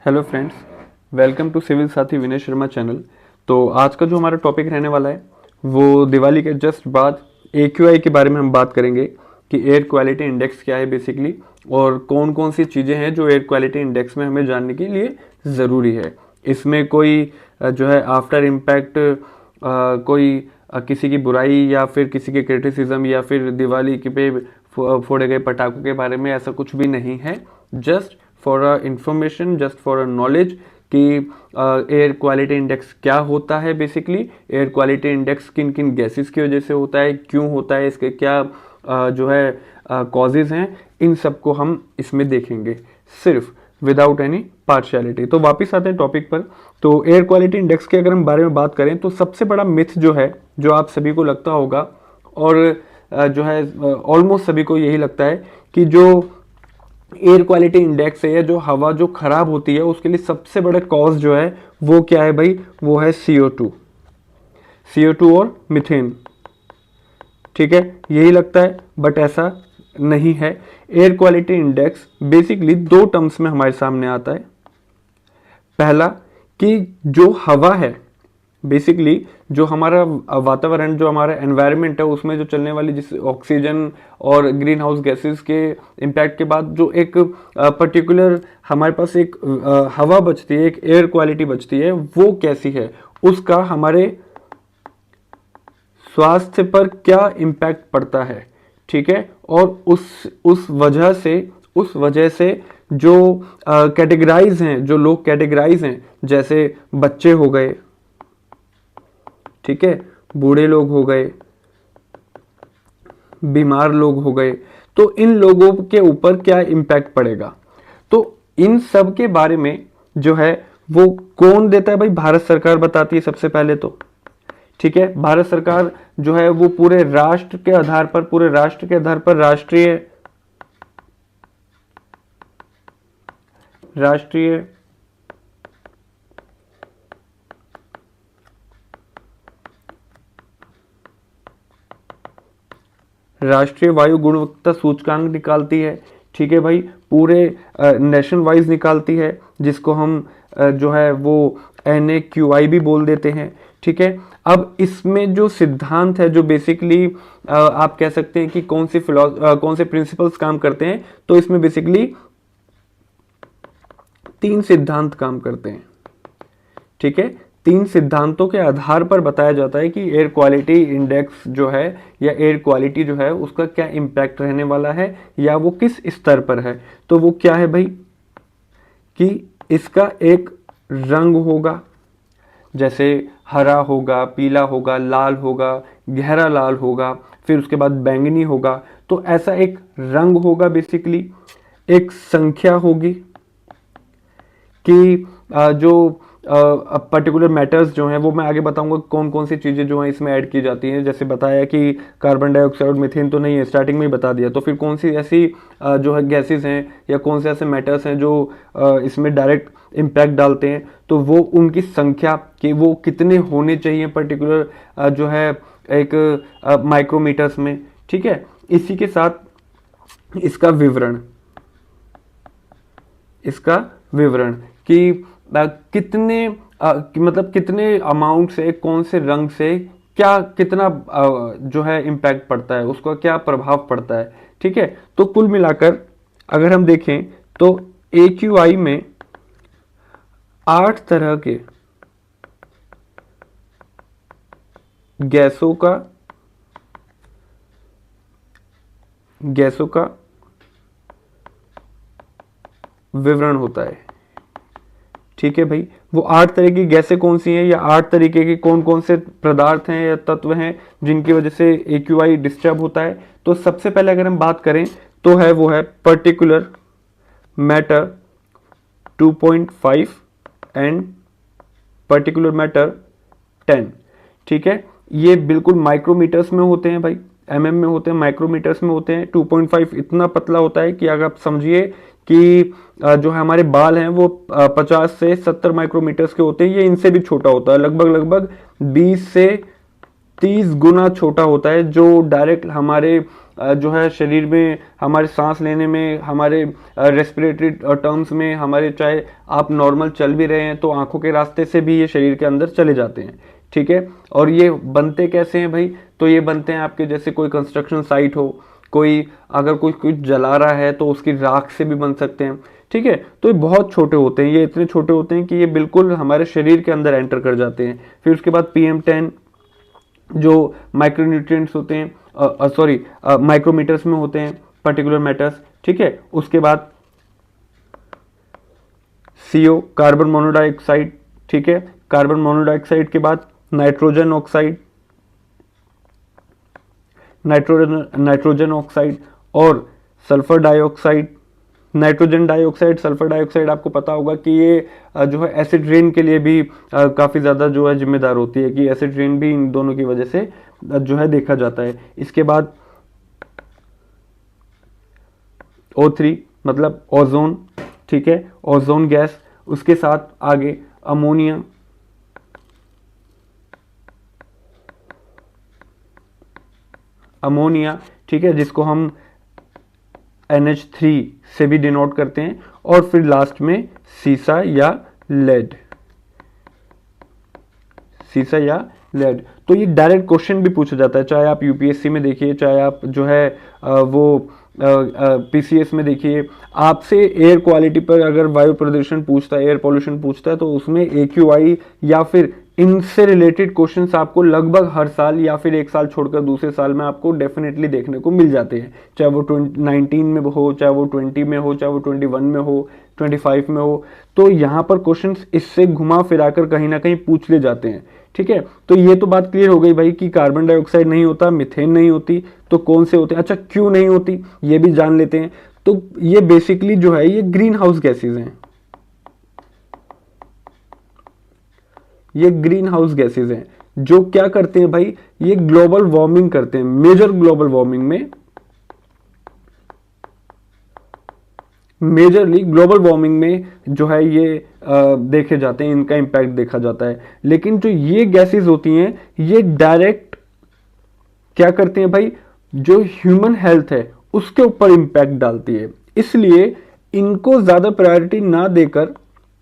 Hello friends, welcome to civil Saathi Vinay Sharma channel. तो आज का जो हमारा टॉपिक रहने वाला है वो दिवाली के जस्ट बाद AQI के बारे में हम बात करेंगे कि एयर क्वालिटी इंडेक्स क्या है बेसिकली, और कौन कौन सी चीज़ें हैं जो एयर क्वालिटी इंडेक्स में हमें जानने के लिए ज़रूरी है। इसमें कोई जो है आफ्टर इम्पैक्ट कोई किसी की बुराई या फिर किसी के क्रिटिसिज्म या फिर दिवाली के पे फोड़े गए पटाखों के बारे में ऐसा कुछ भी नहीं है। Just for a information, just for a knowledge कि एयर क्वालिटी इंडेक्स क्या होता है। बेसिकली एयर क्वालिटी इंडेक्स किन किन गैसेस की वजह से होता है, क्यों होता है, इसके क्या जो है कॉजेज हैं, इन सब को हम इसमें देखेंगे सिर्फ विदाउट एनी पार्शियलिटी। तो वापस आते हैं टॉपिक पर। तो एयर क्वालिटी इंडेक्स के अगर हम बारे में बात करें तो सबसे बड़ा मिथ जो है, जो आप सभी को लगता होगा और जो है ऑलमोस्ट सभी को यही लगता है कि जो एयर क्वालिटी इंडेक्स है या जो हवा जो खराब होती है उसके लिए सबसे बड़ा कॉज जो है वो क्या है भाई, वो है CO2 और मीथेन। ठीक है, यही लगता है बट ऐसा नहीं है। एयर क्वालिटी इंडेक्स बेसिकली दो टर्म्स में हमारे सामने आता है। पहला कि जो हवा है, बेसिकली जो हमारा वातावरण, जो हमारा एनवायरनमेंट है, उसमें जो चलने वाली जिस ऑक्सीजन और ग्रीन हाउस गैसेस के इम्पैक्ट के बाद जो एक पर्टिकुलर हमारे पास एक हवा बचती है, एक एयर क्वालिटी बचती है, वो कैसी है, उसका हमारे स्वास्थ्य पर क्या इम्पैक्ट पड़ता है। ठीक है, और उस वजह से जो कैटेगराइज हैं, जो लोग कैटेगराइज हैं, जैसे बच्चे हो गए, ठीक है, बूढ़े लोग हो गए, बीमार लोग हो गए, तो इन लोगों के ऊपर क्या इम्पैक्ट पड़ेगा। तो इन सब के बारे में जो है वो कौन देता है भाई, भारत सरकार बताती है सबसे पहले तो। ठीक है, भारत सरकार जो है वो पूरे राष्ट्र के आधार पर राष्ट्रीय वायु गुणवत्ता सूचकांक निकालती है। ठीक है भाई, पूरे नेशन वाइज निकालती है, जिसको हम जो है वो NAQI भी बोल देते हैं। ठीक है, अब इसमें जो सिद्धांत है, जो बेसिकली आप कह सकते हैं कि कौन से प्रिंसिपल्स काम करते हैं, तो इसमें बेसिकली 3 सिद्धांत काम करते हैं। ठीक है, 3 सिद्धांतों के आधार पर बताया जाता है कि एयर क्वालिटी इंडेक्स जो है या एयर क्वालिटी जो है उसका क्या इम्पैक्ट रहने वाला है या वो किस स्तर पर है। तो वो क्या है भाई कि इसका एक रंग होगा, जैसे हरा होगा, पीला होगा, लाल होगा, गहरा लाल होगा, फिर उसके बाद बैंगनी होगा। तो ऐसा एक रंग होगा बेसिकली। एक संख्या होगी कि जो पर्टिकुलर मैटर्स जो हैं, वो मैं आगे बताऊंगा कौन कौन सी चीज़ें जो हैं इसमें ऐड की जाती हैं। जैसे बताया कि कार्बन डाइऑक्साइड और मीथेन तो नहीं है, स्टार्टिंग में ही बता दिया। तो फिर कौन सी ऐसी जो है गैसेस हैं या कौन से ऐसे मैटर्स हैं जो इसमें डायरेक्ट इम्पैक्ट डालते हैं, तो वो उनकी संख्या कि वो कितने होने चाहिए पर्टिकुलर जो है एक माइक्रोमीटर्स में। ठीक है, इसी के साथ इसका विवरण कि कितने मतलब कितने अमाउंट से, कौन से रंग से क्या कितना जो है इम्पैक्ट पड़ता है, उसका क्या प्रभाव पड़ता है। ठीक है, तो कुल मिलाकर अगर हम देखें तो AQI में 8 तरह के गैसों का विवरण होता है। ठीक है भाई, वो 8 तरह की गैसें कौन सी हैं या 8 तरीके के कौन कौन से पदार्थ हैं या तत्व हैं जिनकी वजह से AQI डिस्टर्ब होता है। तो सबसे पहले अगर हम बात करें तो वो है particular matter 2.5 and particular matter 10। ठीक है, ये बिल्कुल माइक्रोमीटर्स में होते हैं भाई, MM में होते हैं, माइक्रोमीटर्स में होते हैं। 2.5 इतना पतला होता है कि अगर आप समझिए कि जो हमारे बाल हैं वो 50 से 70 माइक्रोमीटर्स के होते हैं। ये इनसे भी छोटा होता है, लगभग 20 से 30 गुना छोटा होता है, जो डायरेक्ट हमारे जो है शरीर में, हमारे सांस लेने में, हमारे रेस्पिरेटरी टर्म्स में, हमारे चाहे आप नॉर्मल चल भी रहे हैं तो आंखों के रास्ते से भी ये शरीर के अंदर चले जाते हैं, ठीक है। और ये बनते कैसे हैं भाई? तो ये बनते हैं आपके जैसे कोई कंस्ट्रक्शन साइट हो, कोई अगर कोई कुछ जला रहा है तो उसकी राख से भी बन सकते हैं, ठीक है। तो ये बहुत छोटे होते हैं, ये इतने छोटे होते हैं कि ये बिल्कुल हमारे शरीर के अंदर एंटर कर जाते हैं। फिर उसके बाद PM10 जो माइक्रोन्यूट्रिएंट्स होते हैं, सॉरी माइक्रोमीटर्स में होते हैं, पर्टिकुलर मैटर्स, ठीक है। उसके बाद CO कार्बन मोनोडाइऑक्साइड, ठीक है। कार्बन मोनोडाइऑक्साइड के बाद नाइट्रोजन ऑक्साइड, नाइट्रोजन ऑक्साइड और sulphur dioxide. Nitrogen dioxide, sulphur dioxide आपको पता होगा कि ये जो है एसिड रेन के लिए भी काफ़ी ज़्यादा जो है जिम्मेदार होती है, कि एसिड रेन भी इन दोनों की वजह से जो है देखा जाता है। इसके बाद O3 मतलब ओजोन, ठीक है, ओजोन गैस। उसके साथ आगे अमोनिया, ठीक है, जिसको हम NH3 से भी डिनोट करते हैं। और फिर लास्ट में सीसा या लेड, तो ये डायरेक्ट क्वेश्चन भी पूछा जाता है, चाहे आप UPSC में देखिए, चाहे आप जो है वो PCS में देखिए। आपसे एयर क्वालिटी पर अगर वायु प्रदूषण पूछता है, एयर पॉल्यूशन पूछता है, तो उसमें AQI या फिर इनसे रिलेटेड क्वेश्चंस आपको लगभग हर साल या फिर एक साल छोड़कर दूसरे साल में आपको डेफिनेटली देखने को मिल जाते हैं, चाहे वो 19 में हो, चाहे वो 20 में हो, चाहे वो 21 में हो, 25 में हो। तो यहाँ पर क्वेश्चंस इससे घुमा फिराकर कहीं ना कहीं पूछ ले जाते हैं, ठीक है। तो ये तो बात क्लियर हो गई भाई कि कार्बन डाइऑक्साइड नहीं होता, मीथेन नहीं होती, तो कौन से होते हैं? अच्छा, क्यों नहीं होती ये भी जान लेते हैं। तो ये बेसिकली जो है ये ग्रीन हाउस गैसेज हैं, ये ग्रीन हाउस गैसेज हैं जो क्या करते हैं भाई, ये ग्लोबल वार्मिंग करते हैं। मेजर ग्लोबल वार्मिंग में, मेजरली ग्लोबल वार्मिंग में जो है ये देखे जाते हैं, इनका इंपैक्ट देखा जाता है। लेकिन जो ये गैसेस होती हैं ये डायरेक्ट क्या करती हैं भाई, जो ह्यूमन हेल्थ है उसके ऊपर इंपैक्ट डालती है। इसलिए इनको ज्यादा प्रायोरिटी ना देकर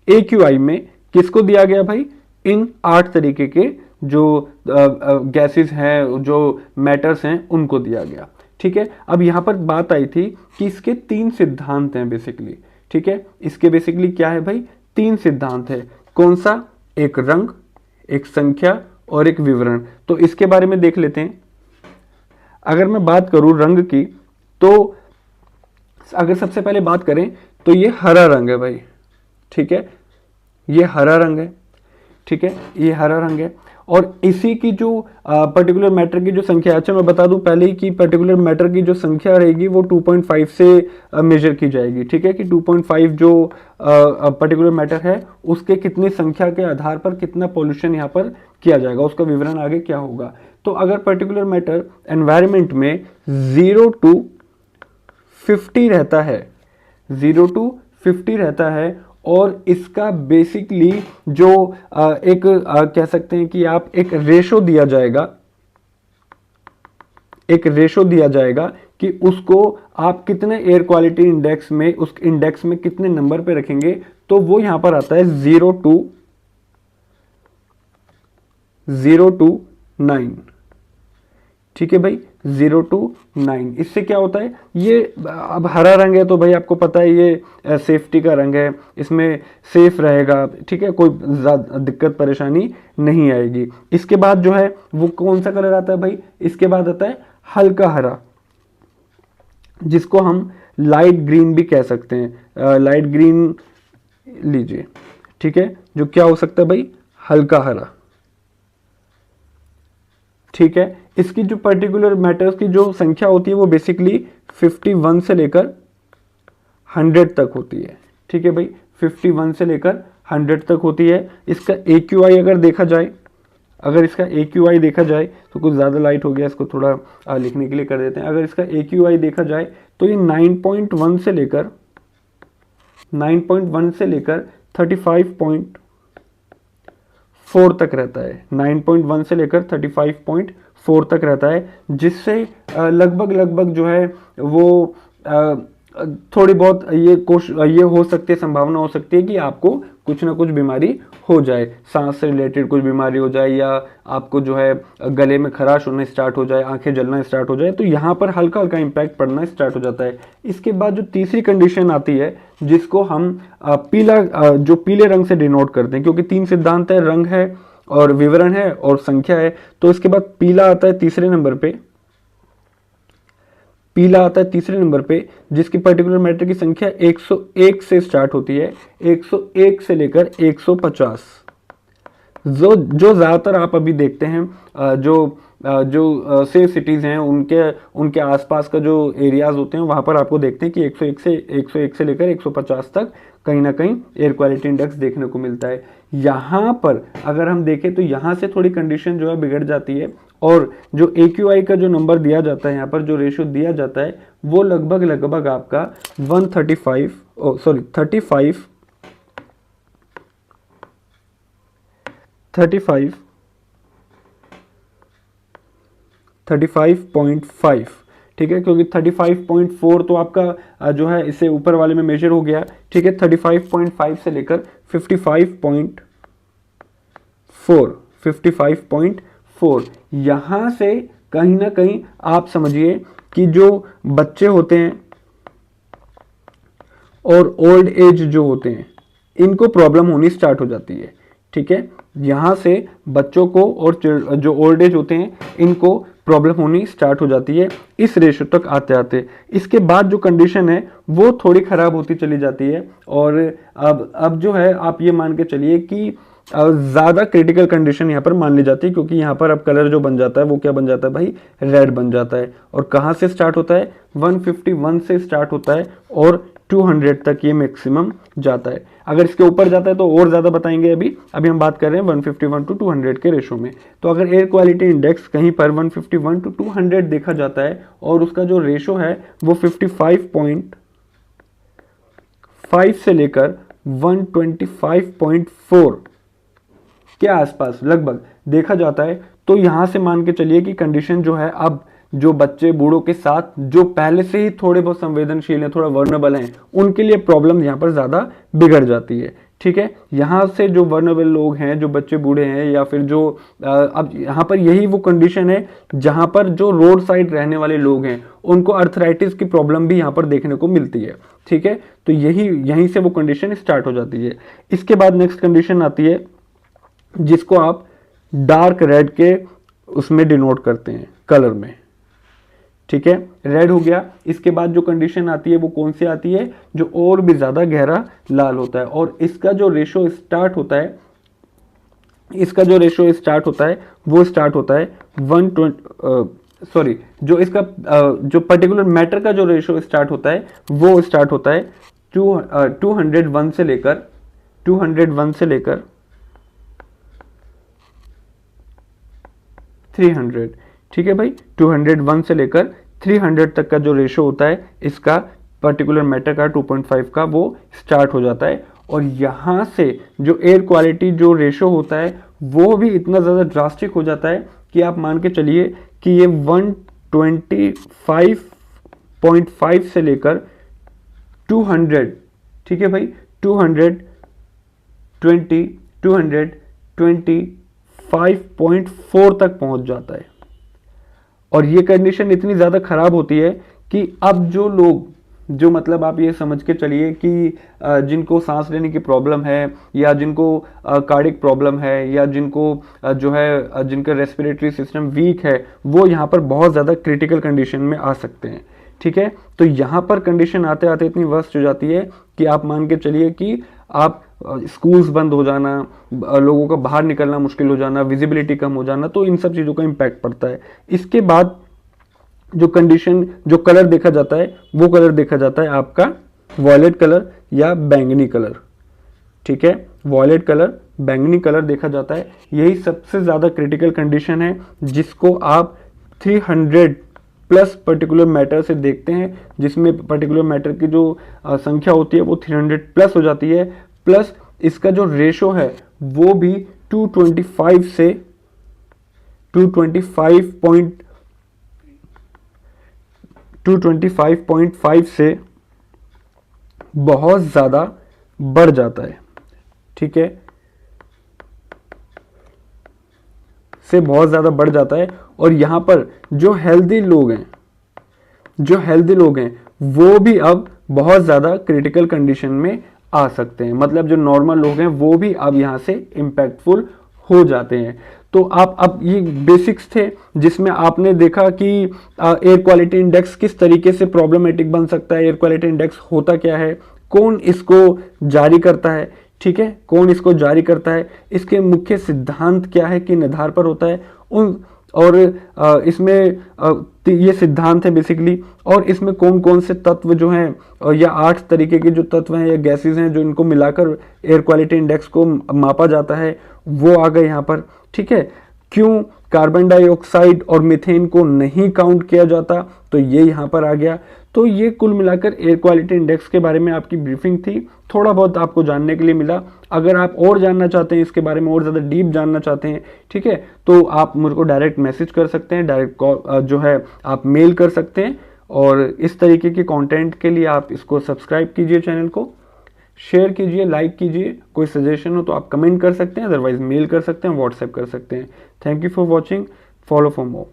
AQI में किसको दिया गया भाई, इन 8 तरीके के जो गैसेस हैं, जो मैटर्स हैं, उनको दिया गया, ठीक है। अब यहां पर बात आई थी कि इसके 3 सिद्धांत हैं बेसिकली, ठीक है। इसके बेसिकली क्या है भाई, 3 सिद्धांत है। कौन सा? एक रंग, एक संख्या और एक विवरण। तो इसके बारे में देख लेते हैं। अगर मैं बात करूं रंग की, तो अगर सबसे पहले बात करें तो ये हरा रंग है भाई, ठीक है, ये हरा रंग है, ठीक है, ये हरा रंग है। और इसी की जो पर्टिकुलर मैटर की जो संख्या, अच्छा मैं बता दूं पहले ही कि पर्टिकुलर मैटर की जो संख्या रहेगी वो 2.5 से मेजर की जाएगी, ठीक है, कि 2.5 जो पर्टिकुलर मैटर है उसके कितनी संख्या के आधार पर कितना पॉल्यूशन यहाँ पर किया जाएगा, उसका विवरण आगे क्या होगा। तो अगर पर्टिकुलर मैटर एनवायरमेंट में 0 to 50 रहता है, 0 to 50 रहता है, और इसका बेसिकली जो एक कह सकते हैं कि आप एक रेशो दिया जाएगा, एक रेशो दिया जाएगा कि उसको आप कितने एयर क्वालिटी इंडेक्स में, उस इंडेक्स में कितने नंबर पे रखेंगे। तो वो यहां पर आता है 0 to 9, ठीक है भाई, 0 to 9। इससे क्या होता है, ये अब हरा रंग है तो भाई आपको पता है ये सेफ्टी का रंग है, इसमें सेफ रहेगा, ठीक है, कोई ज्यादा दिक्कत परेशानी नहीं आएगी। इसके बाद जो है वो कौन सा कलर आता है भाई, इसके बाद आता है हल्का हरा, जिसको हम लाइट ग्रीन भी कह सकते हैं। लाइट ग्रीन लीजिए, ठीक है, जो क्या हो सकता है भाई, हल्का हरा, ठीक है। इसकी जो पर्टिकुलर मैटर्स की जो संख्या होती है वो बेसिकली 51 से लेकर 100 तक होती है, ठीक है भाई, 51 से लेकर 100 तक होती है। इसका AQI अगर देखा जाए, अगर इसका AQI देखा जाए तो कुछ ज़्यादा लाइट हो गया, इसको थोड़ा लिखने के लिए कर देते हैं। अगर इसका AQI देखा जाए तो ये 9.1 से लेकर 35.4 4 तक रहता है, 9.1 से लेकर 35.4 तक रहता है, जिससे लगभग जो है वो थोड़ी बहुत ये हो सकती है, संभावना हो सकती है कि आपको कुछ ना कुछ बीमारी हो जाए, सांस से रिलेटेड कुछ बीमारी हो जाए, या आपको जो है गले में खराश होना स्टार्ट हो जाए, आंखें जलना स्टार्ट हो जाए, तो यहाँ पर हल्का हल्का इम्पैक्ट पड़ना स्टार्ट हो जाता है। इसके बाद जो तीसरी कंडीशन आती है, जिसको हम जो पीले रंग से डिनोट करते हैं, क्योंकि 3 सिद्धांत है, रंग है और विवरण है और संख्या है, तो इसके बाद पीला आता है तीसरे नंबर पे। पीला आता है तीसरे नंबर पे, जिसकी पर्टिकुलर मैटर की संख्या 101 से स्टार्ट होती है, 101 से लेकर 150। जो ज़्यादातर आप अभी देखते हैं, जो सेफ सिटीज़ हैं, उनके आसपास का जो एरियाज़ होते हैं, वहाँ पर आपको देखते हैं कि 101 से लेकर 150 तक कहीं ना कहीं एयर क्वालिटी इंडेक्स देखने को मिलता है। यहाँ पर अगर हम देखें तो यहाँ से थोड़ी कंडीशन जो है बिगड़ जाती है, और जो AQI का जो नंबर दिया जाता है, यहाँ पर जो रेशियो दिया जाता है, वो लगभग आपका 35.5, ठीक है, क्योंकि 35.4 तो आपका जो है इससे ऊपर वाले में मेजर हो गया, ठीक है। 35.5 से लेकर 55.4 यहाँ से कहीं ना कहीं आप समझिए कि जो बच्चे होते हैं और ओल्ड एज जो होते हैं, इनको प्रॉब्लम होनी स्टार्ट हो जाती है, ठीक है। यहाँ से बच्चों को और जो ओल्ड एज होते हैं, इनको प्रॉब्लम होनी स्टार्ट हो जाती है इस रेशो तक आते आते। इसके बाद जो कंडीशन है वो थोड़ी ख़राब होती चली जाती है, और अब जो है आप ये मान के चलिए कि ज़्यादा क्रिटिकल कंडीशन यहाँ पर मान ली जाती है, क्योंकि यहाँ पर अब कलर जो बन जाता है वो क्या बन जाता है भाई, रेड बन जाता है। और कहाँ से स्टार्ट होता है, 151 से स्टार्ट होता है और 200 तक ये मैक्सिमम जाता है। अगर इसके ऊपर जाता है तो और ज़्यादा बताएंगे। अभी हम बात कर रहे हैं 151 टू 200 के रेशो में। तो अगर एयर क्वालिटी इंडेक्स कहीं पर 151 टू 200 देखा जाता है और उसका जो रेशो है वो 55.5 से लेकर 125.4 के आसपास लगभग देखा जाता है, तो यहाँ से मान के चलिए कि कंडीशन जो है, अब जो बच्चे बूढ़ों के साथ जो पहले से ही थोड़े बहुत संवेदनशील हैं, थोड़ा वर्नेबल हैं, उनके लिए प्रॉब्लम यहाँ पर ज़्यादा बिगड़ जाती है, ठीक है। यहाँ से जो वर्नेबल लोग हैं, जो बच्चे बूढ़े हैं, या फिर जो अब यहाँ पर यही वो कंडीशन है जहाँ पर जो रोड साइड रहने वाले लोग हैं, उनको अर्थराइटिस की प्रॉब्लम भी यहाँ पर देखने को मिलती है, ठीक है। तो यहीं से वो कंडीशन स्टार्ट हो जाती है। इसके बाद नेक्स्ट कंडीशन आती है, जिसको आप डार्क रेड के उसमें डिनोट करते हैं, कलर में, ठीक है, रेड हो गया। इसके बाद जो कंडीशन आती है वो कौन सी आती है, जो और भी ज्यादा गहरा लाल होता है, और इसका जो रेशो स्टार्ट होता है, वो स्टार्ट होता है 120, जो पर्टिकुलर मैटर का जो रेशो स्टार्ट होता है वो स्टार्ट होता है 201 से लेकर 300, ठीक है भाई। 201 से लेकर 300 तक का जो रेशो होता है इसका पर्टिकुलर मैटर का 2.5 का, वो स्टार्ट हो जाता है। और यहाँ से जो एयर क्वालिटी जो रेशो होता है वो भी इतना ज़्यादा ड्रास्टिक हो जाता है कि आप मान के चलिए कि ये 125.5 से लेकर 200, ठीक है भाई, 225.4 तक पहुंच जाता है। और ये कंडीशन इतनी ज़्यादा ख़राब होती है कि अब जो लोग, जो मतलब आप ये समझ के चलिए कि जिनको सांस लेने की प्रॉब्लम है, या जिनको कार्डिक प्रॉब्लम है, या जिनको जो है जिनका रेस्पिरेटरी सिस्टम वीक है, वो यहाँ पर बहुत ज़्यादा क्रिटिकल कंडीशन में आ सकते हैं, ठीक है। तो यहाँ पर कंडीशन आते आते इतनी वर्स्ट हो जाती है कि आप मान के चलिए कि आप स्कूल्स बंद हो जाना, लोगों का बाहर निकलना मुश्किल हो जाना, विजिबिलिटी कम हो जाना, तो इन सब चीज़ों का इम्पैक्ट पड़ता है। इसके बाद जो कंडीशन, जो कलर देखा जाता है, वो कलर देखा जाता है आपका वॉयलेट कलर या बैंगनी कलर, ठीक है। वॉयलेट कलर, बैंगनी कलर देखा जाता है। यही सबसे ज़्यादा क्रिटिकल कंडीशन है, जिसको आप 300 प्लस पर्टिकुलर मैटर से देखते हैं, जिसमें पर्टिकुलर मैटर की जो संख्या होती है वो 300 प्लस हो जाती है, प्लस इसका जो रेशो है वो भी 225 से 225.5 से बहुत ज़्यादा बढ़ जाता है, ठीक है, से बहुत ज़्यादा बढ़ जाता है। और यहाँ पर जो हेल्दी लोग हैं वो भी अब बहुत ज़्यादा क्रिटिकल कंडीशन में आ सकते हैं। मतलब जो नॉर्मल लोग हैं वो भी अब यहाँ से इम्पैक्टफुल हो जाते हैं। तो आप अब ये बेसिक्स थे जिसमें आपने देखा कि एयर क्वालिटी इंडेक्स किस तरीके से प्रॉब्लमेटिक बन सकता है, एयर क्वालिटी इंडेक्स होता क्या है, कौन इसको जारी करता है, ठीक है, कौन इसको जारी करता है, इसके मुख्य सिद्धांत क्या है, किन आधार पर होता है, उन और इसमें ये सिद्धांत है बेसिकली, और इसमें कौन कौन से तत्व जो हैं या 8 तरीके के जो तत्व हैं या गैसेस हैं जो इनको मिलाकर एयर क्वालिटी इंडेक्स को मापा जाता है, वो आ गए यहाँ पर, ठीक है। क्यों कार्बन डाइऑक्साइड और मीथेन को नहीं काउंट किया जाता, तो ये यहाँ पर आ गया। तो ये कुल मिलाकर एयर क्वालिटी इंडेक्स के बारे में आपकी ब्रीफिंग थी। थोड़ा बहुत आपको जानने के लिए मिला। अगर आप और जानना चाहते हैं इसके बारे में, और ज़्यादा डीप जानना चाहते हैं, ठीक है, तो आप मुझको डायरेक्ट मैसेज कर सकते हैं, डायरेक्ट कॉल जो है आप मेल कर सकते हैं। और इस तरीके के कंटेंट के लिए आप इसको सब्सक्राइब कीजिए, चैनल को शेयर कीजिए, लाइक कीजिए। कोई सजेशन हो तो आप कमेंट कर सकते हैं, अदरवाइज मेल कर सकते हैं, व्हाट्सएप कर सकते हैं। Thank you for watching, follow for more.